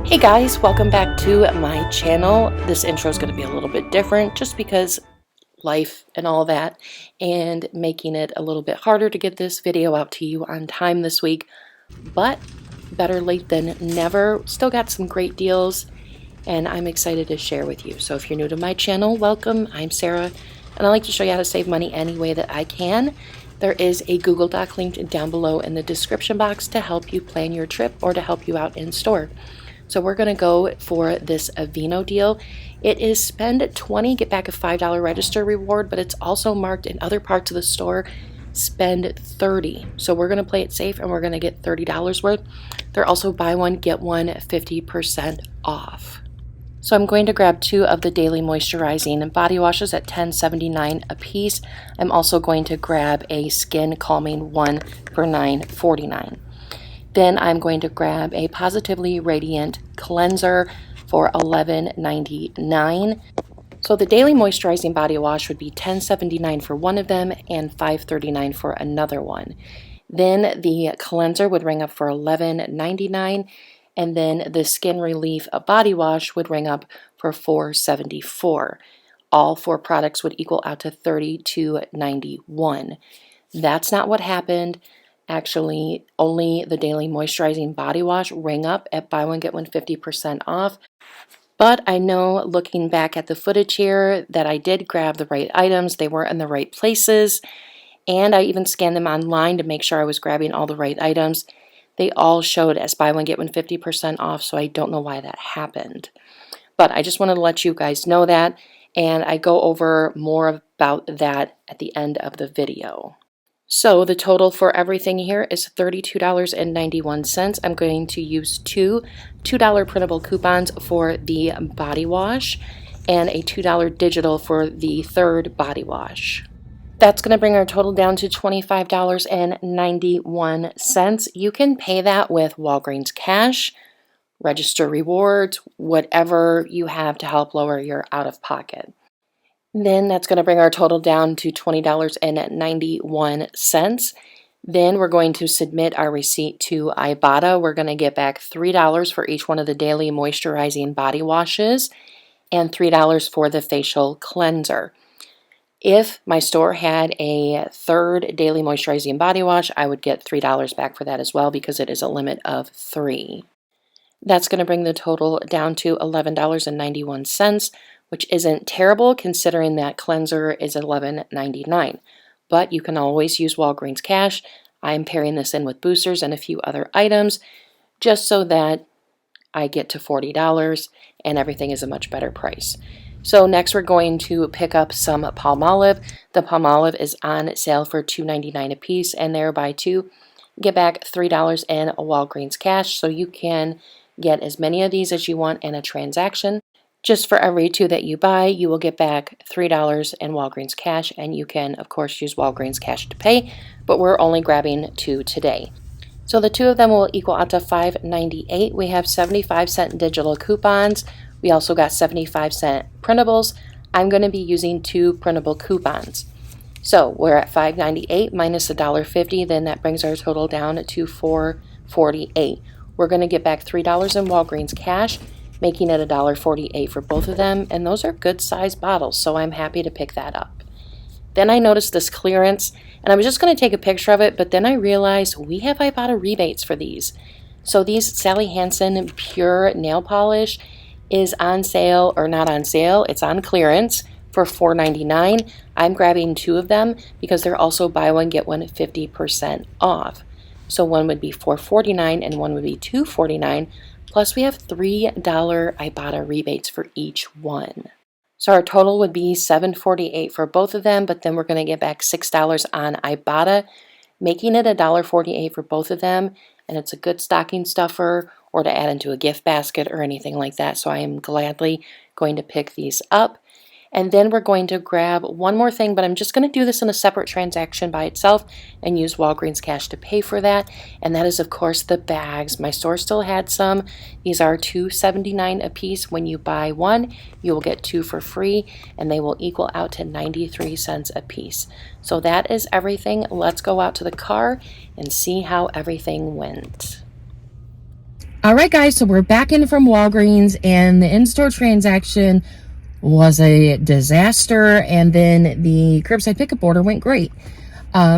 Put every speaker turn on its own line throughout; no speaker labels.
Hey guys, welcome back to my channel. This intro is going to be a little bit different just because life and all that, and making it a little bit harder to get this video out to you on time this week, but better late than never. Still got some great deals and I'm excited to share with you. So if you're new to my channel, welcome. I'm Sarah and I like to show you how to save money any way that I can. There is a Google Doc linked down below in the description box to help you plan your trip or to help you out in store. So we're going to go for this Aveeno deal. It is spend $20, get back a $5 register reward, but it's also marked in other parts of the store, spend $30. So we're going to play it safe and we're going to get $30 worth. They're also buy one, get one 50% off. So I'm going to grab 2 of the daily moisturizing body washes at $10.79 a piece. I'm also going to grab a skin calming one for $9.49. Then I'm going to grab a Positively Radiant cleanser for $11.99. So the daily moisturizing body wash would be $10.79 for one of them and $5.39 for another one. Then the cleanser would ring up for $11.99, and then the Skin Relief body wash would ring up for $4.74. All 4 products would equal out to $32.91. That's not what happened. Actually, only the daily moisturizing body wash rang up at buy one get one 50% off. But I know, looking back at the footage here, that I did grab the right items. They were in the right places, and I even scanned them online to make sure I was grabbing all the right items. They all showed as buy one get one 50% off, so I don't know why that happened. But I just wanted to let you guys know that, and I go over more about that at the end of the video. So the total for everything here is $32.91. I'm going to use 2 $2 printable coupons for the body wash and a $2 digital for the third body wash. That's going to bring our total down to $25.91. You can pay that with Walgreens cash, register rewards, whatever you have to help lower your out-of-pocket. Then that's going to bring our total down to $20.91. Then we're going to submit our receipt to Ibotta. We're going to get back $3 for each one of the daily moisturizing body washes and $3 for the facial cleanser. If my store had a third daily moisturizing body wash, I would get $3 back for that as well because it is a limit of 3. That's going to bring the total down to $11.91. Which isn't terrible considering that cleanser is $11.99. But you can always use Walgreens cash. I'm pairing this in with boosters and a few other items just so that I get to $40 and everything is a much better price. So next we're going to pick up some Palmolive. The Palmolive is on sale for $2.99 a piece, and there buy 2, get back $3 in Walgreens cash, so you can get as many of these as you want in a transaction. Just for every 2 that you buy, you will get back $3 in Walgreens cash, and you can, of course, use Walgreens cash to pay, but we're only grabbing 2 today. So the 2 of them will equal out to $5.98. We have 75-cent digital coupons. We also got 75-cent printables. I'm going to be using 2 printable coupons. So we're at $5.98 minus $1.50, then that brings our total down to $4.48. We're going to get back $3 in Walgreens cash, making it $1.48 for both of them, and those are good sized bottles, so I'm happy to pick that up. Then I noticed this clearance, and I was just going to take a picture of it, but then I realized we have Ibotta rebates for these. So these Sally Hansen Pure Nail Polish is on sale, or not on sale, it's on clearance for $4.99. I'm grabbing 2 of them because they're also buy one get one 50% off. So one would be $4.49 and one would be $2.49. Plus we have $3 Ibotta rebates for each one. So our total would be $7.48 for both of them, but then we're going to get back $6 on Ibotta, making it $1.48 for both of them, and it's a good stocking stuffer or to add into a gift basket or anything like that, so I am gladly going to pick these up. And then we're going to grab one more thing, but I'm just going to do this in a separate transaction by itself and use Walgreens cash to pay for that. And that is, of course, the bags. My store still had some. These are $2.79 a piece. When you buy 1, you will get 2 for free, and they will equal out to 93 cents a piece. So that is everything. Let's go out to the car and see how everything went. All right, guys, so we're back in from Walgreens, and the in-store transaction was a disaster, and then the curbside pickup order went great.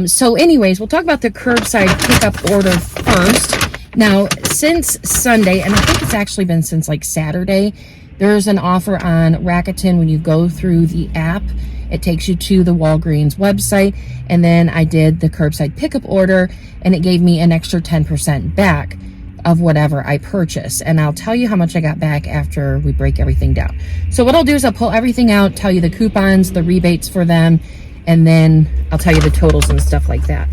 So anyways, we'll talk about the curbside pickup order first. Now, since Sunday, and I think it's actually been since like Saturday, there's an offer on Rakuten. When you go through the app, it takes you to the Walgreens website, and then I did the curbside pickup order, and it gave me an extra 10% back of whatever I purchased. And I'll tell you how much I got back after we break everything down. So what I'll do is I'll pull everything out, tell you the coupons, the rebates for them, and then I'll tell you the totals and stuff like that.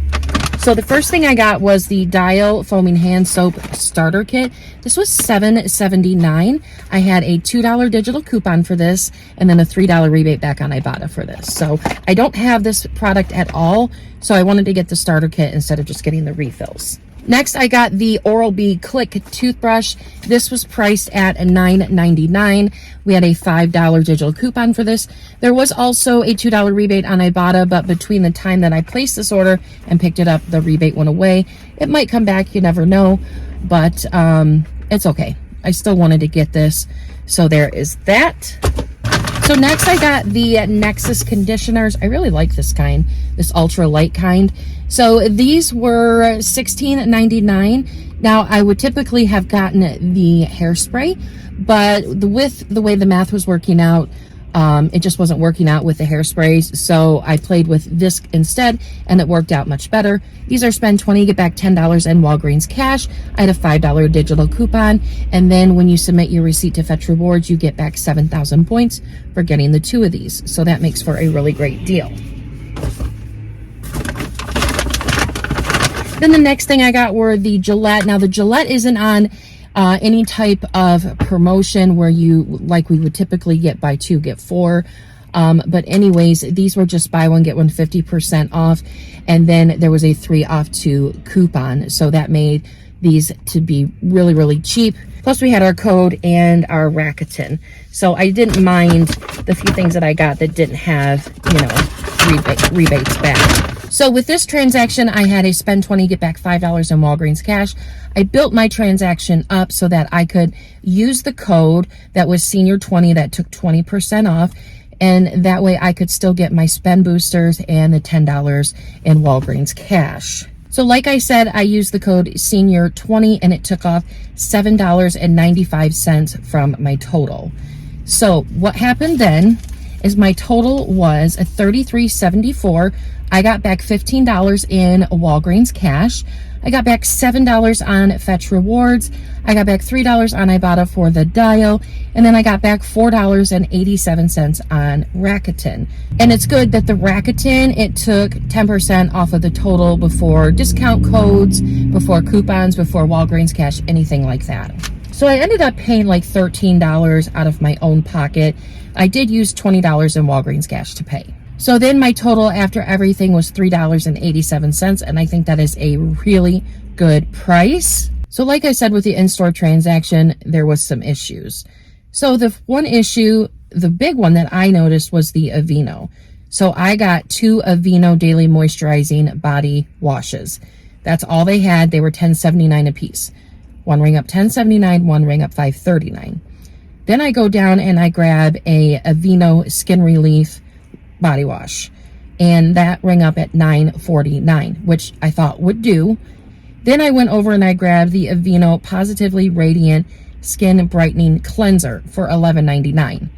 So the first thing I got was the Dial Foaming Hand Soap Starter Kit. This was $7.79. I had a $2 digital coupon for this, and then a $3 rebate back on Ibotta for this. So I don't have this product at all, so I wanted to get the starter kit instead of just getting the refills. Next, I got the Oral-B Click toothbrush. This was priced at $9.99. We had a $5 digital coupon for this. There was also a $2 rebate on Ibotta, but between the time that I placed this order and picked it up, the rebate went away. It might come back, you never know, but it's okay. I still wanted to get this, so there is that. So next I got the Nexus conditioners. I really like this kind, this ultra light kind. So these were $16.99. Now I would typically have gotten the hairspray, but with the way the math was working out, it just wasn't working out with the hairsprays. So I played with this instead, and it worked out much better. These are spend $20, get back $10 in Walgreens cash. I had a $5 digital coupon. And then when you submit your receipt to Fetch Rewards, you get back 7,000 points for getting the 2 of these. So that makes for a really great deal. Then the next thing I got were the Gillette. Now the Gillette isn't on any type of promotion where you, like we would typically get buy 2, get 4. But anyways, these were just buy 1, get 1 50% off. And then there was a 3 off 2 coupon. So that made these to be really, really cheap. Plus we had our code and our Rakuten. So I didn't mind the few things that I got that didn't have, you know, rebates back. So with this transaction, I had a spend 20, get back $5 in Walgreens cash. I built my transaction up so that I could use the code that was senior 20 that took 20% off. And that way I could still get my spend boosters and the $10 in Walgreens cash. So like I said, I used the code senior 20 and it took off $7.95 from my total. So what happened then is my total was a $33.74. I got back $15 in Walgreens cash. I got back $7 on Fetch Rewards. I got back $3 on Ibotta for the Dial. And then I got back $4.87 on Rakuten. And it's good that the Rakuten, it took 10% off of the total before discount codes, before coupons, before Walgreens cash, anything like that. So I ended up paying like $13 out of my own pocket. I did use $20 in Walgreens cash to pay. So then my total after everything was $3.87, and I think that is a really good price. So like I said with the in-store transaction, there was some issues. So the one issue, the big one that I noticed was the Aveeno. So I got 2 Aveeno Daily Moisturizing Body Washes. That's all they had. They were $10.79 a piece. One ring up $10.79, one ring up $5.39. Then I go down and I grab a Aveeno Skin Relief body wash, and that rang up at $9.49, which I thought would do. Then I went over and I grabbed the Aveeno Positively Radiant Skin Brightening Cleanser for $11.99.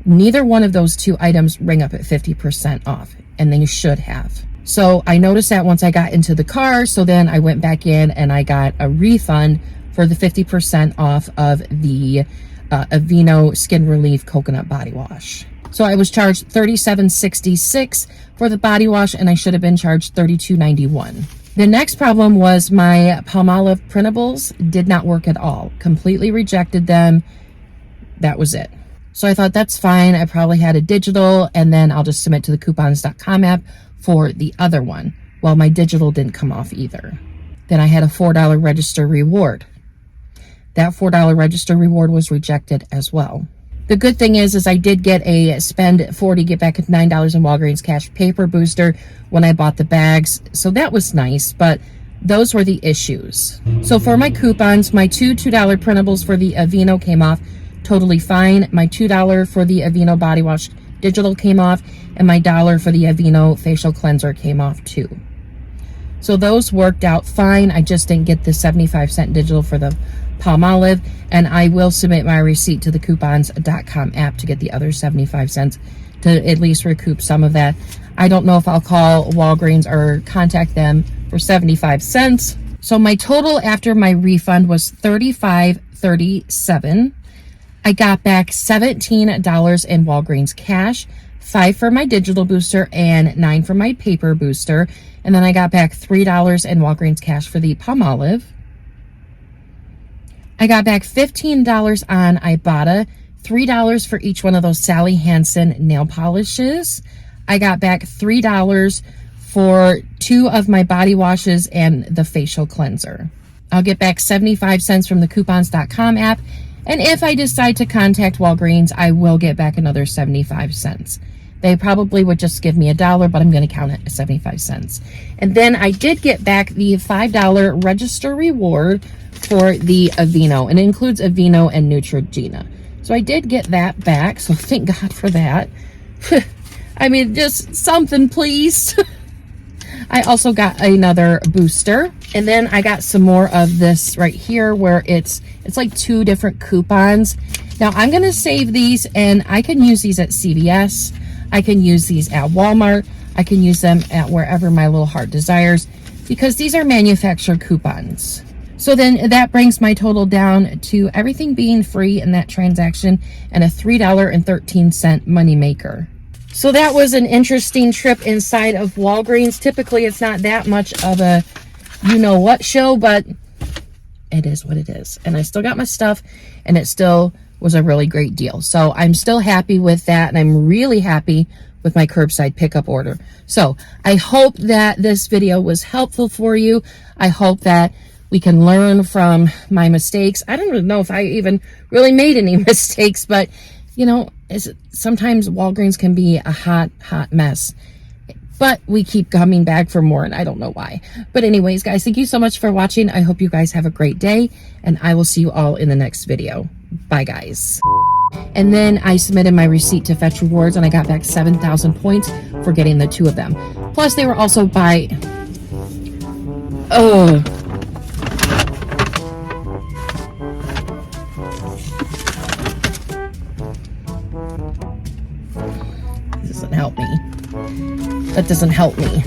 Neither one of those 2 items rang up at 50% off, and they should have. So I noticed that once I got into the car, so then I went back in and I got a refund for the 50% off of the Aveeno Skin Relief Coconut Body Wash. So I was charged $37.66 for the body wash, and I should have been charged $32.91. The next problem was my Palmolive printables did not work at all. Completely rejected them. That was it. So I thought that's fine. I probably had a digital, and then I'll just submit to the coupons.com app for the other one. Well, my digital didn't come off either. Then I had a $4 register reward. That $4 register reward was rejected as well. The good thing is I did get a spend 40, get back $9 in Walgreens cash paper booster when I bought the bags. So that was nice, but Those were the issues. So for my coupons, my $2 printables for the Aveeno came off totally fine. My $2 for the Aveeno body wash digital came off, and my $1 for the Aveeno facial cleanser came off too. So those worked out fine. I just didn't get the 75-cent digital for the Palmolive, and I will submit my receipt to the coupons.com app to get the other 75 cents to at least recoup some of that. I don't know if I'll call Walgreens or contact them for 75 cents. So my total after my refund was $35.37. I got back $17 in Walgreens cash, $5 for my digital booster and $9 for my paper booster. And then I got back $3 in Walgreens cash for the Palmolive. I got back $15 on Ibotta, $3 for each one of those Sally Hansen nail polishes. I got back $3 for 2 of my body washes and the facial cleanser. I'll get back 75 cents from the coupons.com app. And if I decide to contact Walgreens, I will get back another 75 cents. They probably would just give me $1, but I'm going to count it as 75 cents. And then I did get back the $5 register reward for the Aveeno, and it includes Aveeno and Neutrogena. So I did get that back, so thank God for that. I mean, just something, please. I also got another booster, and then I got some more of this right here where it's like 2 different coupons. Now I'm going to save these, and I can use these at CVS. I can use these at Walmart. I can use them at wherever my little heart desires, because these are manufacturer coupons. So then that brings my total down to everything being free in that transaction and a $3.13 moneymaker. So that was an interesting trip inside of Walgreens. Typically, it's not that much of a you-know-what show, but it is what it is. And I still got my stuff, and it still was a really great deal. So I'm still happy with that, and I'm really happy with my curbside pickup order. So I hope that this video was helpful for you. I hope that we can learn from my mistakes. I don't even know if I even really made any mistakes, but you know, sometimes Walgreens can be a hot mess. But we keep coming back for more, and I don't know why. But anyways, guys, thank you so much for watching. I hope you guys have a great day, and I will see you all in the next video. Bye, guys. And then I submitted my receipt to Fetch Rewards, and I got back 7,000 points for getting the 2 of them. Plus, they were also by... Doesn't help me. That doesn't help me.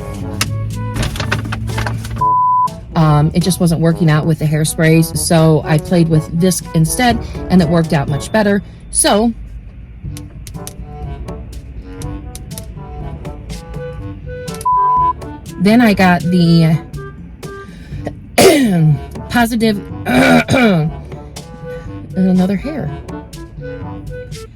It just wasn't working out with the hairsprays, so I played with this instead, and it worked out much better. So then I got the positive another hair.